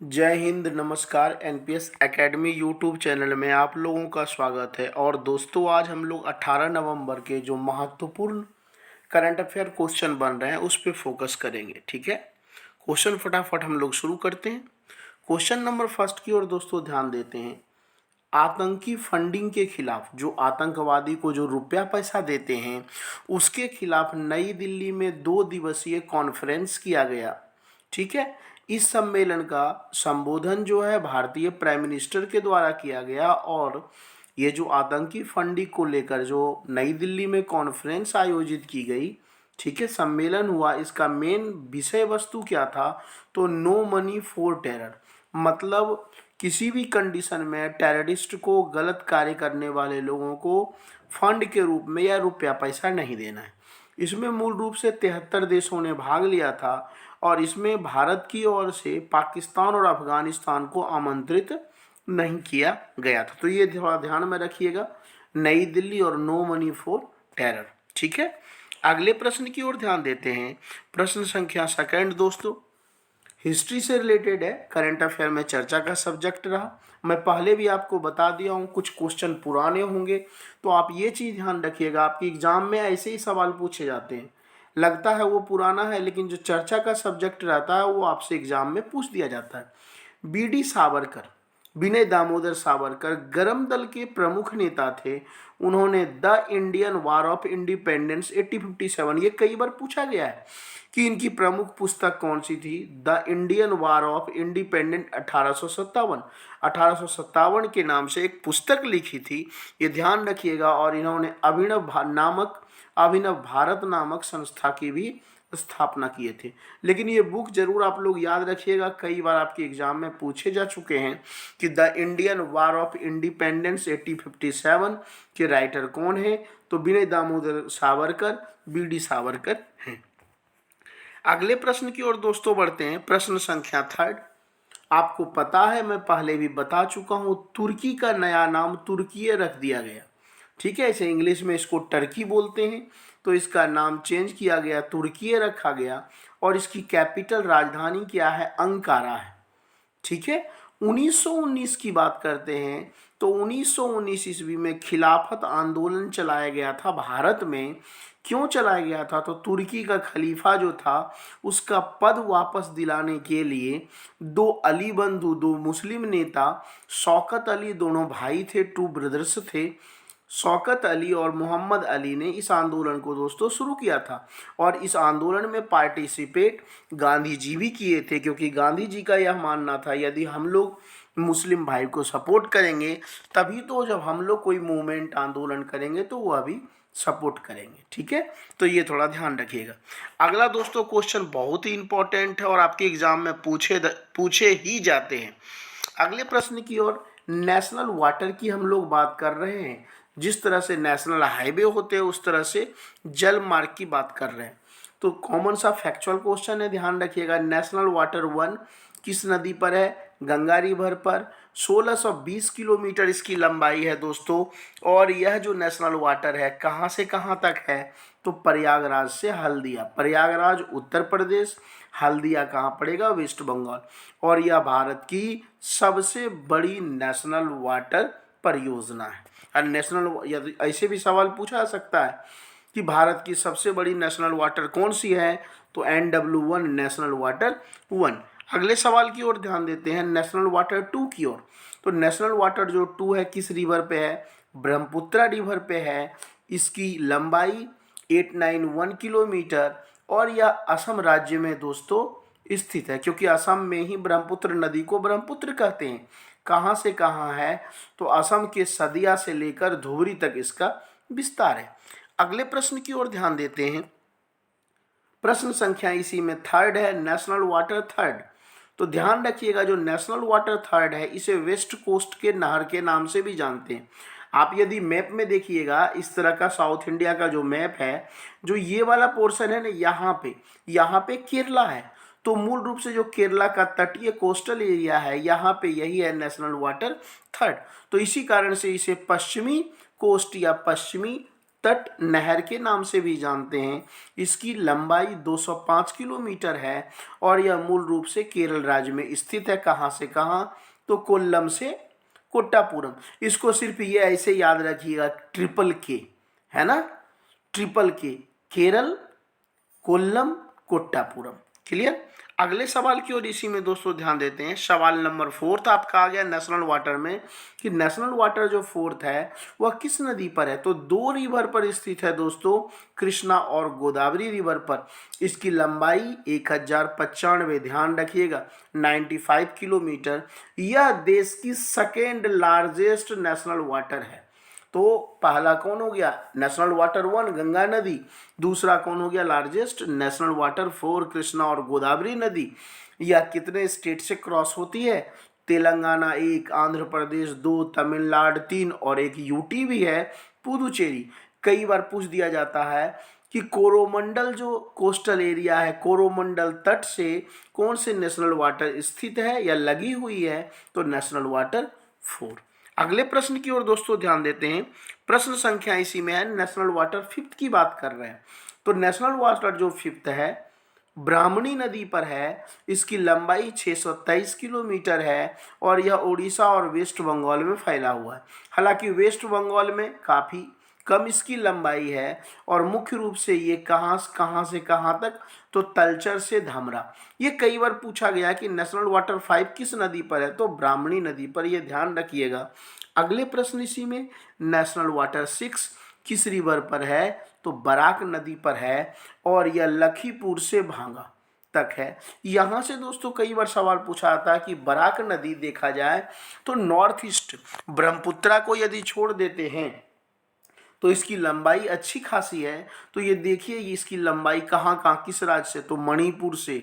जय हिंद, नमस्कार। NPS academy YouTube channel में आप लोगों का स्वागत है। और दोस्तों, आज हम लोग 18 नवंबर के जो महत्वपूर्ण करंट अफेयर क्वेश्चन बन रहे हैं उस पर फोकस करेंगे। ठीक है, क्वेश्चन फटाफट हम लोग शुरू करते हैं। क्वेश्चन नंबर फर्स्ट की ओर दोस्तों ध्यान देते हैं। आतंकी फंडिंग के खिलाफ, जो आतंकवादी को जो रुपया पैसा देते हैं उसके खिलाफ नई दिल्ली में 2 दिवसीय कॉन्फ्रेंस किया गया। ठीक है, इस सम्मेलन का संबोधन जो है भारतीय प्राइम मिनिस्टर के द्वारा किया गया। और ये जो आतंकी फंडिंग को लेकर जो नई दिल्ली में कॉन्फ्रेंस आयोजित की गई, ठीक है, सम्मेलन हुआ, इसका मेन विषय वस्तु क्या था? तो नो मनी फॉर टेरर, मतलब किसी भी कंडीशन में टेररिस्ट को, गलत कार्य करने वाले लोगों को फंड के रूप में या रुपया पैसा नहीं देना है। इसमें मूल रूप से 73 देशों ने भाग लिया था और इसमें भारत की ओर से पाकिस्तान और अफगानिस्तान को आमंत्रित नहीं किया गया था। तो ये थोड़ा ध्यान में रखिएगा, नई दिल्ली और नो मनी फॉर टेरर। ठीक है, अगले प्रश्न की ओर ध्यान देते हैं। प्रश्न संख्या सेकंड दोस्तों, हिस्ट्री से रिलेटेड है, करंट अफेयर में चर्चा का सब्जेक्ट रहा। मैं पहले भी आपको बता दिया हूँ, कुछ क्वेश्चन पुराने होंगे तो आप ये चीज़ ध्यान रखिएगा, आपके एग्जाम में ऐसे ही सवाल पूछे जाते हैं। लगता है वो पुराना है, लेकिन जो चर्चा का सब्जेक्ट रहता है वो आपसे एग्जाम में पूछ दिया जाता है। बीडी सावरकर, विनय दामोदर सावरकर गरम दल के प्रमुख नेता थे। उन्होंने the Indian war of independence 1857, ये कई बार पूछा गया है कि इनकी प्रमुख पुस्तक कौन सी थी? The Indian war of independent 1857 के नाम से एक पुस्तक लिखी थी, ये ध्यान रखिएगा। और इन्होंने अभिनव भारत नामक संस्था की भी स्थापना किए थे। लेकिन ये बुक जरूर आप लोग याद रखिएगा, कई बार आपके एग्जाम में पूछे जा चुके हैं कि the Indian war of independence 1857 के राइटर कौन है? तो विनय दामोदर सावरकर, बीडी सावरकर हैं। अगले प्रश्न की ओर दोस्तों बढ़ते हैं। प्रश्न संख्या थर्ड, आपको पता है, मैं पहले भी बता चुका हूं, तुर्की का नया नाम तुर्कीय रख दिया गया। ठीक है, इसे इंग्लिश में इसको टर्की बोलते हैं, तो इसका नाम चेंज किया गया, तुर्कीय रखा गया। और इसकी कैपिटल राजधानी क्या है? अंकारा है। ठीक है, 1919 की बात करते हैं तो 1919 ईस्वी में खिलाफत आंदोलन चलाया गया था भारत में। क्यों चलाया गया था? तो तुर्की का खलीफा जो था उसका पद वापस दिलाने के लिए दो अली बंधु, दो मुस्लिम नेता, शौकत अली, दोनों भाई थे, टू ब्रदर्स थे, शौकत अली और मोहम्मद अली ने इस आंदोलन को दोस्तों शुरू किया था। और इस आंदोलन में पार्टिसिपेट गांधी जी भी किए थे, क्योंकि गांधी जी का यह मानना था यदि हम लोग मुस्लिम भाई को सपोर्ट करेंगे तभी तो जब हम लोग कोई मूवमेंट, आंदोलन करेंगे तो वह भी सपोर्ट करेंगे। ठीक है, तो ये थोड़ा ध्यान रखिएगा। अगला दोस्तों क्वेश्चन बहुत ही इंपॉर्टेंट है और आपके एग्जाम में पूछे ही जाते हैं। अगले प्रश्न की ओर, नेशनल वाटर की हम लोग बात कर रहे हैं। जिस तरह से नेशनल हाईवे होते हैं उस तरह से जल मार्ग की बात कर रहे हैं। तो कॉमन सा फैक्चुअल क्वेश्चन है, ध्यान रखिएगा। नेशनल वाटर 1 किस नदी पर है? गंगा रिवर पर। 1620 किलोमीटर इसकी लंबाई है दोस्तों। और यह जो नेशनल वाटर है कहाँ से कहाँ तक है? तो प्रयागराज से हल्दिया। प्रयागराज उत्तर प्रदेश, हल्दिया कहाँ पड़ेगा? वेस्ट बंगाल। और यह भारत की सबसे बड़ी नेशनल वाटर परियोजना है। और नेशनल, ऐसे भी सवाल पूछा जा सकता है कि भारत की सबसे बड़ी नेशनल वाटर कौन सी है? तो NW1 नेशनल वाटर 1। अगले सवाल की ओर ध्यान देते हैं, नेशनल वाटर 2 की ओर। तो नेशनल वाटर जो 2 है किस रिवर पे है? ब्रह्मपुत्रा रिवर पे है। इसकी लंबाई 891 किलोमीटर और यह असम राज्य में दोस्तों स्थित है, क्योंकि असम में ही ब्रह्मपुत्र नदी को ब्रह्मपुत्र कहते हैं। कहाँ से कहाँ है? तो असम के सदिया से लेकर धुबरी तक इसका विस्तार है। अगले प्रश्न की ओर ध्यान देते हैं। प्रश्न संख्या इसी में थर्ड है, नेशनल वाटर थर्ड। तो ध्यान रखिएगा, जो नेशनल वाटर थर्ड है इसे वेस्ट कोस्ट के नहर के नाम से भी जानते हैं। आप यदि मैप में देखिएगा, इस तरह का साउथ इंडिया का जो मैप है, जो ये वाला पोर्शन है ना, यहाँ पे केरला है। तो मूल रूप से जो केरला का तटीय कोस्टल एरिया है यहाँ पे यही है नेशनल वाटर थर्ड। तो इसी कारण से इसे पश्चिमी कोस्ट या पश्चिमी तट नहर के नाम से भी जानते हैं। इसकी लंबाई 205 किलोमीटर है और यह मूल रूप से केरल राज्य में स्थित है। कहाँ से कहाँ? तो कोल्लम से कोट्टापुरम। इसको सिर्फ ये ऐसे याद रखिएगा, ट्रिपल के, है ना, ट्रिपल के, केरल, कोल्लम, कोट्टापुरम। क्लियर? अगले सवाल की ओर इसी में दोस्तों ध्यान देते हैं। सवाल नंबर 4 आपका आ गया नेशनल वाटर में कि नेशनल वाटर जो 4 है वह किस नदी पर है? तो 2 रिवर पर स्थित है दोस्तों, कृष्णा और गोदावरी रिवर पर। इसकी लंबाई 1095, ध्यान रखिएगा, 95 किलोमीटर। यह देश की सेकेंड लार्जेस्ट नेशनल वाटर है। तो पहला कौन हो गया? नेशनल वाटर 1 गंगा नदी। दूसरा कौन हो गया लार्जेस्ट? नेशनल वाटर 4 कृष्णा और गोदावरी नदी। यह कितने स्टेट से क्रॉस होती है? तेलंगाना 1, आंध्र प्रदेश 2, तमिलनाडु 3 और एक यूटी भी है, पुदुचेरी। कई बार पूछ दिया जाता है कि कोरोमंडल जो कोस्टल एरिया है, कोरोमंडल तट से कौन से नेशनल वाटर स्थित है या लगी हुई है? तो नेशनल वाटर 4। अगले प्रश्न की ओर दोस्तों ध्यान देते हैं। प्रश्न संख्या इसी में है, नेशनल वाटर 5 की बात कर रहे हैं। तो नेशनल वाटर जो 5 है ब्राह्मणी नदी पर है। इसकी लंबाई 623 किलोमीटर है और यह उड़ीसा और वेस्ट बंगाल में फैला हुआ है। हालांकि वेस्ट बंगाल में काफ़ी कम इसकी लंबाई है और मुख्य रूप से ये कहाँ से कहाँ तक? तो तलचर से धमरा। ये कई बार पूछा गया कि नेशनल वाटर 5 किस नदी पर है? तो ब्राह्मणी नदी पर, ये ध्यान रखिएगा। अगले प्रश्न इसी में, नेशनल वाटर 6 किस रिवर पर है? तो बराक नदी पर है और यह लखीमपुर से भांगा तक है। यहाँ से दोस्तों कई बार सवाल पूछा जाता है कि बराक नदी देखा जाए तो नॉर्थ ईस्ट ब्रह्मपुत्रा को यदि छोड़ देते हैं तो इसकी लंबाई अच्छी खासी है। तो ये देखिए इसकी लंबाई कहाँ कहाँ किस राज्य से? तो मणिपुर से,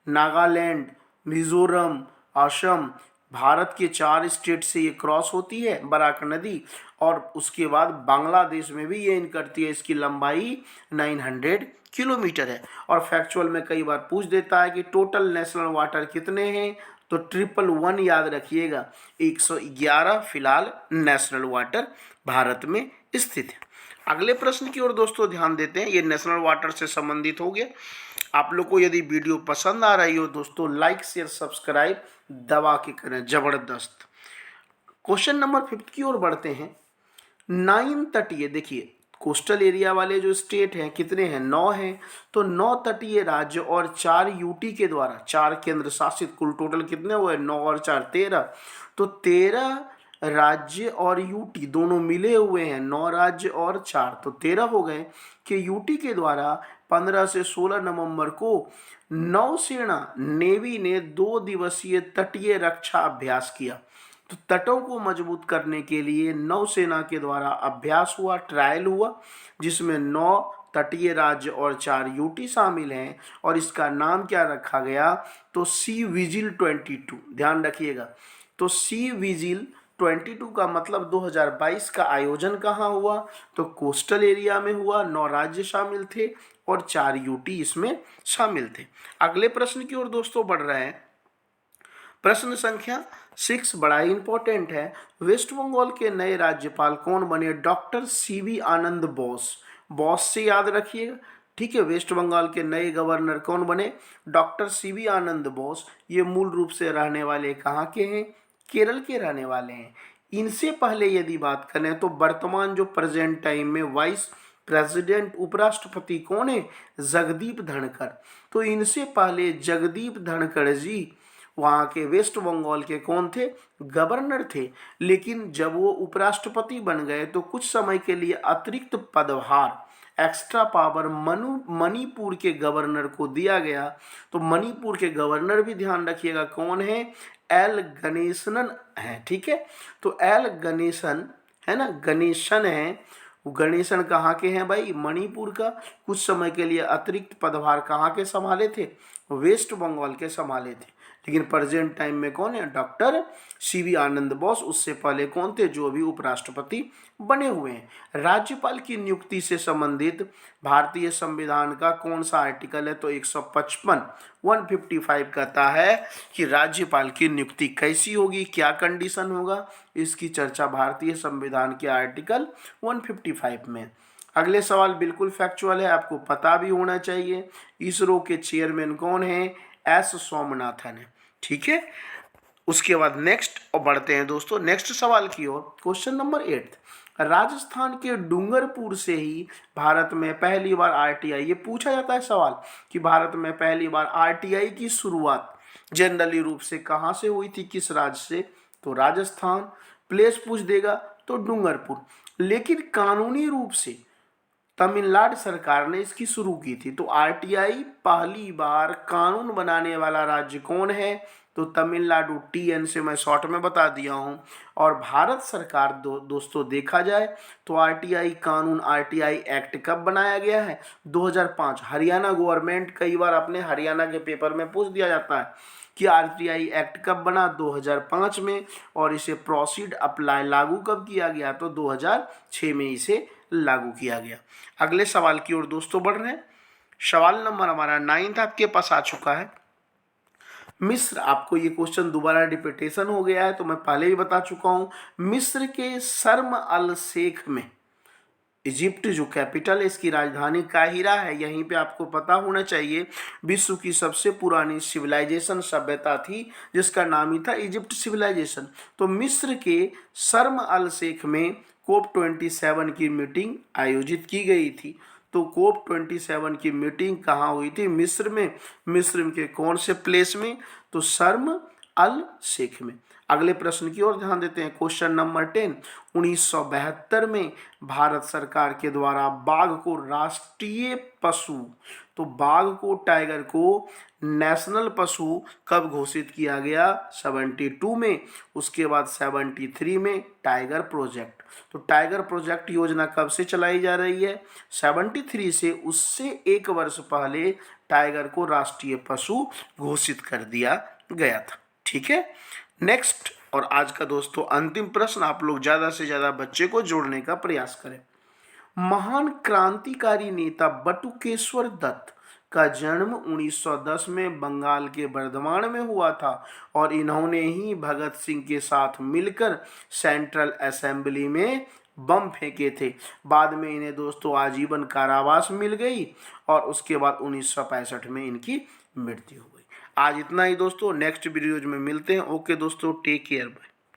नागालैंड, मिजोरम, असम, भारत के 4 स्टेट से ये क्रॉस होती है बराक नदी और उसके बाद बांग्लादेश में भी ये इन करती है। इसकी लंबाई 900 किलोमीटर है। और फैक्चुअल में कई बार पूछ देता है कि टोटल नेशनल वाटर कितने हैं? तो 111 याद रखिएगा, 111 फिलहाल नेशनल वाटर भारत में स्थित है। अगले प्रश्न की ओर दोस्तों ध्यान देते हैं। ये नेशनल वाटर से संबंधित हो गया। आप लोग को यदि वीडियो पसंद आ रही हो दोस्तों, लाइक शेयर सब्सक्राइब दबा के करें, जबरदस्त। क्वेश्चन नंबर 5 की ओर बढ़ते हैं। 9 तटीय, देखिए कोस्टल एरिया वाले जो स्टेट हैं कितने हैं? 9 हैं। तो 9 तटीय राज्य और 4 यूटी के द्वारा, 4 केंद्र शासित, कुल टोटल कितने हुए? 9 और 4 13। तो 13 राज्य और यूटी दोनों मिले हुए हैं, 9 राज्य और 4 तो 13 हो गए। कि यूटी के द्वारा 15 से 16 नवंबर को नौसेना नेवी ने 2 दिवसीय तटीय रक्षा अभ्यास किया। तो तटों को मजबूत करने के लिए नौसेना के द्वारा अभ्यास हुआ, ट्रायल हुआ, जिसमें 9 तटीय राज्य और 4 यूटी शामिल हैं और इसका नाम क्या रखा गया? तो सी विजिल 22, ध्यान रखिएगा। तो सी विजिल 22 का मतलब 2022 का आयोजन कहाँ हुआ? तो कोस्टल एरिया में हुआ। 9 राज्य शामिल थे और 4 यूटी इसमें शामिल थे। अगले प्रश्न की ओर दोस्तों बढ़ रहे हैं। प्रश्न संख्या 6 बड़ा ही इंपॉर्टेंट है। वेस्ट बंगाल के नए राज्यपाल कौन बने? डॉक्टर सीवी आनंद बोस। बोस से याद रखिएगा, ठीक है। वेस्ट बंगाल के नए गवर्नर कौन बने? डॉक्टर सीवी आनंद बोस। ये मूल रूप से रहने वाले कहाँ के हैं? केरल के रहने वाले हैं। इनसे पहले यदि बात करें तो वर्तमान जो प्रेजेंट टाइम में वाइस प्रेसिडेंट उपराष्ट्रपति कौन है? जगदीप धनखड़। तो इनसे पहले जगदीप धनखड़ जी वहाँ के वेस्ट बंगाल के कौन थे? गवर्नर थे। लेकिन जब वो उपराष्ट्रपति बन गए तो कुछ समय के लिए अतिरिक्त पदभार, एक्स्ट्रा पावर मणिपुर के गवर्नर को दिया गया। तो मणिपुर के गवर्नर भी ध्यान रखिएगा कौन है? एल गणेशन है, ठीक है। तो एल गणेशन है ना, गणेशन है। गणेशन कहाँ के हैं भाई? मणिपुर का। कुछ समय के लिए अतिरिक्त पदभार कहाँ के संभाले थे? वेस्ट बंगाल के संभाले थे। लेकिन प्रेजेंट टाइम में कौन है? डॉक्टर सीवी आनंद बोस। उससे पहले कौन थे? जो अभी उपराष्ट्रपति बने हुए हैं। राज्यपाल की नियुक्ति से संबंधित भारतीय संविधान का कौन सा आर्टिकल है? तो 155 155 कहता है कि राज्यपाल की नियुक्ति कैसी होगी, क्या कंडीशन होगा, इसकी चर्चा भारतीय संविधान के आर्टिकल 155 में। अगले सवाल बिल्कुल फैक्चुअल है, आपको पता भी होना चाहिए। इसरो के चेयरमैन कौन है? एस सोमनाथन है। ठीक है, उसके बाद नेक्स्ट और बढ़ते हैं दोस्तों नेक्स्ट सवाल की ओर। क्वेश्चन नंबर 8, राजस्थान के डूंगरपुर से ही भारत में पहली बार आरटीआई, ये पूछा जाता है सवाल कि भारत में पहली बार आरटीआई की शुरुआत जनरली रूप से कहाँ से हुई थी, किस राज्य से? तो राजस्थान। प्लेस पूछ देगा तो डूंगरपुर। लेकिन कानूनी रूप से तमिलनाडु सरकार ने इसकी शुरू की थी। तो आरटीआई पहली बार कानून बनाने वाला राज्य कौन है? तो तमिलनाडु। टीएन से मैं शॉर्ट में बता दिया हूं। और भारत सरकार दोस्तों देखा जाए तो आरटीआई कानून, आरटीआई एक्ट कब बनाया गया है? 2005। हरियाणा गवर्नमेंट, कई बार अपने हरियाणा के पेपर में पूछ दिया जाता है कि आरटीआई एक्ट कब बना? 2005 में। और इसे प्रोसीड अप्लाई लागू कब किया गया? तो 2006 में इसे लागू किया गया। अगले सवाल की ओर दोस्तों बढ़ रहे हैं। सवाल नंबर हमारा 9 आपके पास आ चुका है। मिस्र, आपको ये क्वेश्चन दोबारा रिपीटेशन हो गया है तो मैं पहले ही बता चुका हूं। मिस्र के शर्म अल शेख में, इजिप्ट जो कैपिटल है, इसकी राजधानी काहिरा है, यहीं पे आपको पता होना चाहिए विश्व की सबसे पुरानी सिविलाइजेशन सभ्यता थी जिसका नाम ही था इजिप्ट सिविलाइजेशन। तो मिस्र के शर्म अल शेख में कोप 27 की मीटिंग आयोजित की गई थी। तो कोप 27 की मीटिंग कहाँ हुई थी? मिस्र में। मिस्र के कौन से प्लेस में? तो शर्म अल शेख में। अगले प्रश्न की ओर ध्यान देते हैं। क्वेश्चन नंबर 10, 1972 में भारत सरकार के द्वारा बाघ को राष्ट्रीय पशु, तो बाघ को, टाइगर को नेशनल पशु कब घोषित किया गया? 72 में। उसके बाद 73 में टाइगर प्रोजेक्ट। तो टाइगर प्रोजेक्ट योजना कब से चलाई जा रही है? 73 से। उससे एक वर्ष पहले टाइगर को राष्ट्रीय पशु घोषित कर दिया गया था। ठीक है, नेक्स्ट और आज का दोस्तों अंतिम प्रश्न, आप लोग ज्यादा से ज्यादा बच्चे को जोड़ने का प्रयास करें। महान क्रांतिकारी नेता बटुकेश्वर दत्त का जन्म 1910 में बंगाल के बर्धमान में हुआ था और इन्होंने ही भगत सिंह के साथ मिलकर सेंट्रल असेंबली में बम फेंके थे। बाद में इन्हें दोस्तों आजीवन कारावास मिल गई और उसके बाद 1965 में इनकी मृत्यु हो गई। आज इतना ही दोस्तों, नेक्स्ट वीडियोज में मिलते हैं। ओके दोस्तों, टेक केयर, बाय।